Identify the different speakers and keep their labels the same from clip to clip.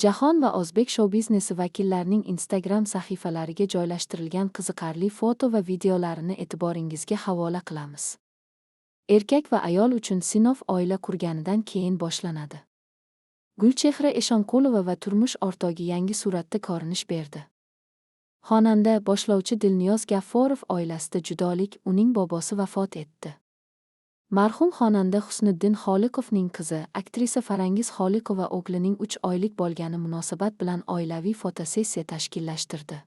Speaker 1: Jahon va o'zbek shou-biznesi vakillarining Instagram sahifalariga joylashtirilgan qiziqarli foto va videolarini e'tiboringizga havola qilamiz. Erkak va ayol uchun sinov oila qurganidan keyin boshlanadi. Gulchehra Eshonqulova va turmush o'rtog'i yangi suratda ko'rinish berdi. Xonanda boshlovchi Dilniyoz Gafforov oilasida judolik, uning bobosi vafot etdi. Marhum xonanda Husniddin Xoliqovning qizi, aktrisa Farangiz Xoliqova o'g'lining 3 oylik bo'lgani munosabat bilan oilaviy fotosessiya tashkillashtirdi.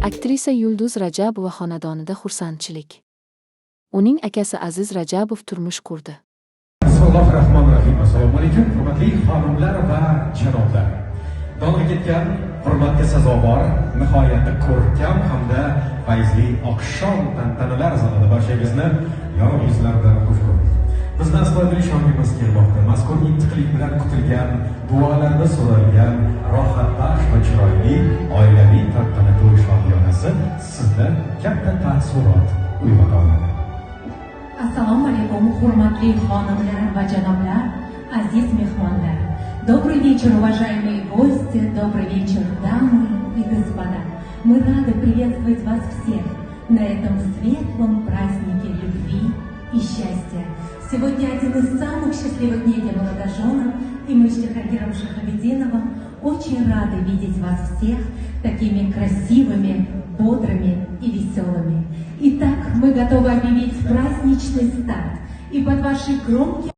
Speaker 1: Aktrisa Yulduz Rajabova xonadonida xursandchilik. Uning akasi Aziz Rajabov turmush qurdi.
Speaker 2: Bismillahirrahmanirrahim. Assalomu alaykum, hurmatli xonimlar va janoblar. Dong'i ketgan hurmatga sazovor, nihoyatda ko'rkam hamda fayzli oqshom tantanalar zalida barchangizni yorug' yuzlardan xush ko'rdik. Bizdan astoydil ishonchimiz kelmoqda. Mazkur intiqlik bilan kutilgan, duolarda so'ralgan, rohatbaxsh va chiroyli oilaviy tantana to'y shohiyonasi sizda katta taassurot uyg'otadi.
Speaker 3: Assalomu alaykum, hurmatli xonimlar va janoblar, aziz mehmonlar. Добрый вечер, уважаемые гости, добрый вечер, дамы и господа. Мы рады приветствовать вас всех на этом светлом празднике любви и счастья. Сегодня один из самых счастливых дней для молодоженов, и мы с Шахагиром Шахабединовым очень рады видеть вас всех такими красивыми, бодрыми и веселыми. Итак, мы готовы объявить праздничный старт. И под ваши громкие...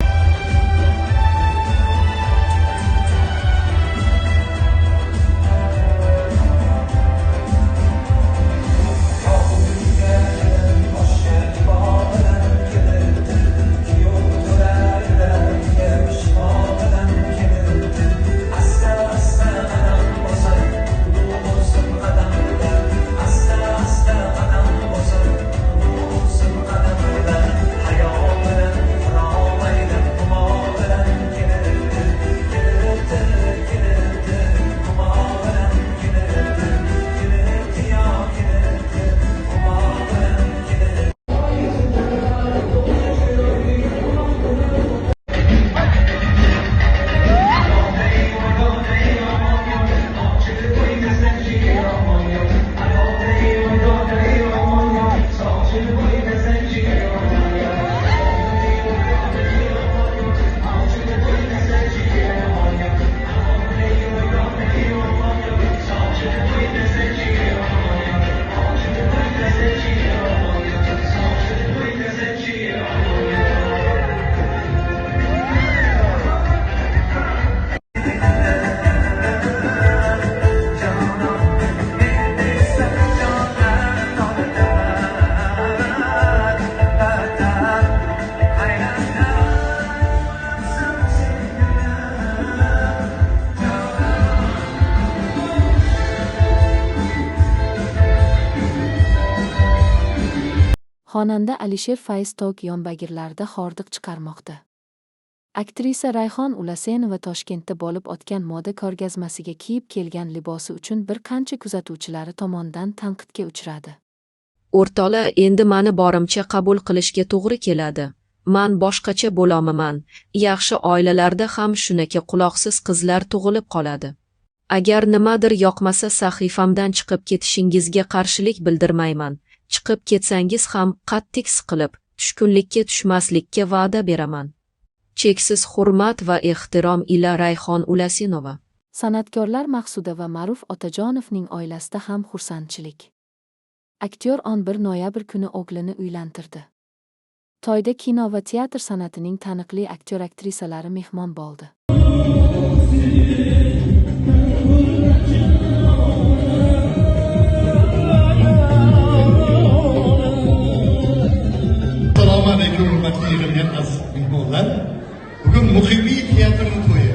Speaker 1: Xonanda Alisher Fayz tok yonbagirlarida hordiq chiqarmoqda. Aktrisa Rayhon Ulasenova Toshkentda bo'lib o'tgan moda ko'rgazmasiga kiyib kelgan libosi uchun bir qancha kuzatuvchilari tomonidan tanqidga uchradi.
Speaker 4: O'rtoqlar, endi meni borimcha qabul qilishga to'g'ri keladi. Men boshqacha bo'laman. Yaxshi oilalarda ham shunaki quloqsiz qizlar tug'ilib qoladi. Agar nimadir yoqmasa sahifamdan chiqib ketishingizga qarshilik bildirmayman. Chiqib ketsangiz ham qattiq siqilib, tushkunlikka tushmaslikka va'da beraman. Cheksiz hurmat va ehtirom ila Rayhon Ulasenova.
Speaker 1: San'atkorlar Maqsuda va Ma'ruf Otajonovning oilasida ham xursandchilik. Aktyor 11 noyabr kuni o'g'lini uylantirdi. To'yda kino va teatr san'atining taniqli aktyor-aktrisalari mehmon bo'ldi.
Speaker 5: Assalomu alaykum hurmatli yig'ilgan aziz mehmonlar. Bugun Muhibiy teatrining to'yi.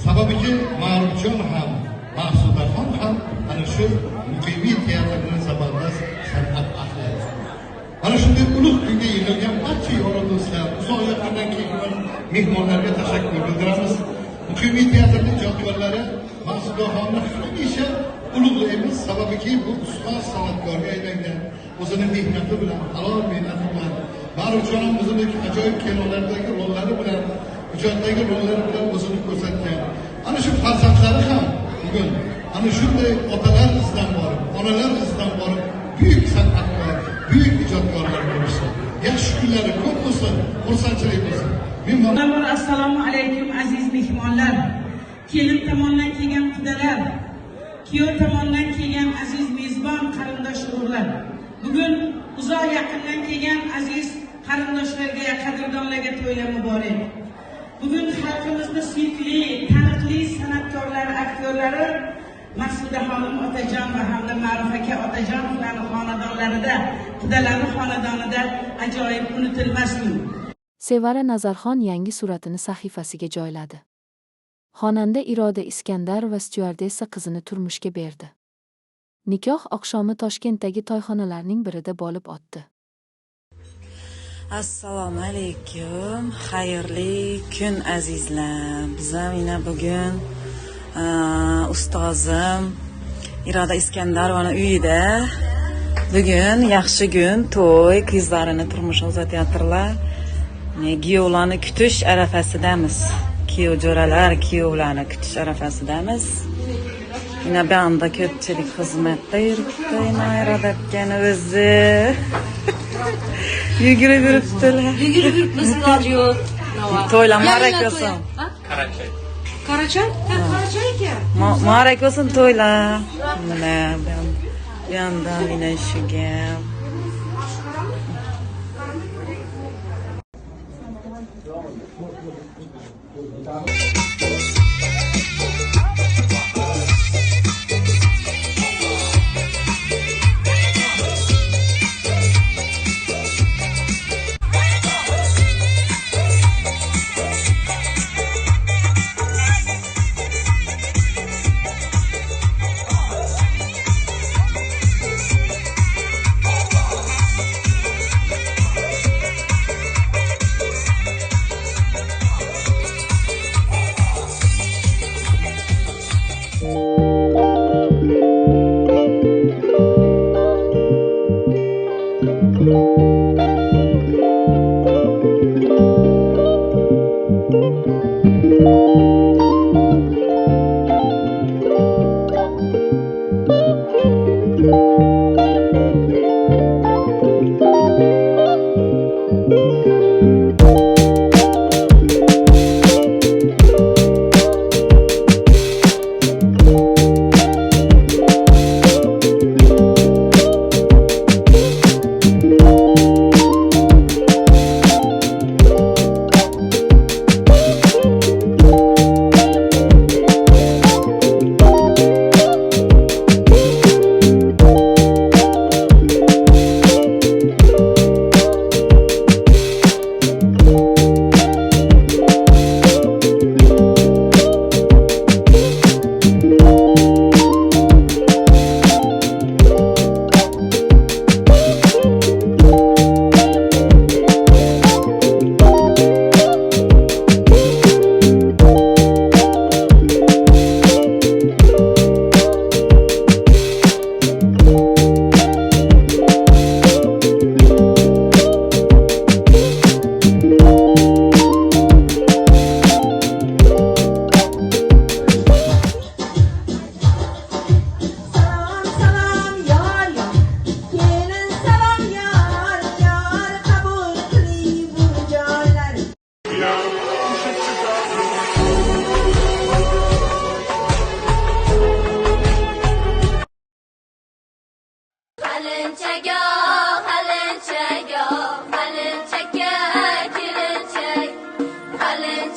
Speaker 5: Sababiki Ma'rufjon ham, Maqsudaxon ham ana shu Muhibiy teatrining zabardast san'at ahli. Ana shunday ulug' kunga yig'ilgan barcha yor do'stlar, uzoq yaqindan kelgan mehmonlarga tashakkur bildiramiz. Muhibiy teatrining ijodkorlari Maqsudaxonni hamisha ulug'laymiz. Sababiki bu ustoz san'atkorga aylangan, o'zining mehnati bilan, halol mehnati bilan, Ma'rufjon ham o'zining ajoyib kinolardagi rollari bilan, ijoddagi rollari bilan o'zini ko'rsatgan. Ana shu farzandlari ham bugun ana shunday otalar izidan borib, onalar izidan borib, buyuk san'atkor, buyuk ijodkorlar bo'lishsin. Yaxshi kunlari ko'p bo'lsin, xursandchilik bo'lsin.
Speaker 6: Assalomu alaykum aziz mehmonlar. Kelin tomonidan kelgan qudalar, kuyov tomonidan kelgan aziz mezbon qarindosh urug'lar. Bugun uzoq yaqindan kelgan aziz qarindoshlarga, qadrdonlarga to'ylar muborak. Bugun xalqimizning suyukli, taniqli san'atkorlar, aktyorlari Maqsudaxonim otajon va hamda Ma'ruf aka otajonovlarning xonadonlarida, qudalari xonadonida ajoyib unutilmas kun.
Speaker 1: Sevara Nazarxon yangi suratini sahifasiga joyladi. Xonanda Iroda Iskandarova styuardessa qizini turmushga berdi. Nikoh oqshomi Toshkentdagi to'yxonalarning birida bo'lib o'tdi.
Speaker 7: Assalomu alaykum, xayrli kun azizlar. Biz ham bugun ustozim Iroda Iskandarovani uyida bugun yaxshi kun, to'y, qizlarini turmushga uzatyaptilar. Kuyovlarni kutish arafasidamiz. Kuyov jo'ralar, kuyovlarni kutish arafasidamiz. Yine bir anda ko'pchilik xizmatda yuribdi, Iroda akani o'zi. Yugurib yuribdilar.
Speaker 8: Yugurib yuribmizlar yo'q.
Speaker 7: To'ylar muborak bo'lsin.
Speaker 8: Qarachoy? Ha, Qarachoy ekan.
Speaker 7: Muborak bo'lsin to'ylar. Mana bu yandan yana shu gap.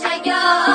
Speaker 9: Çeker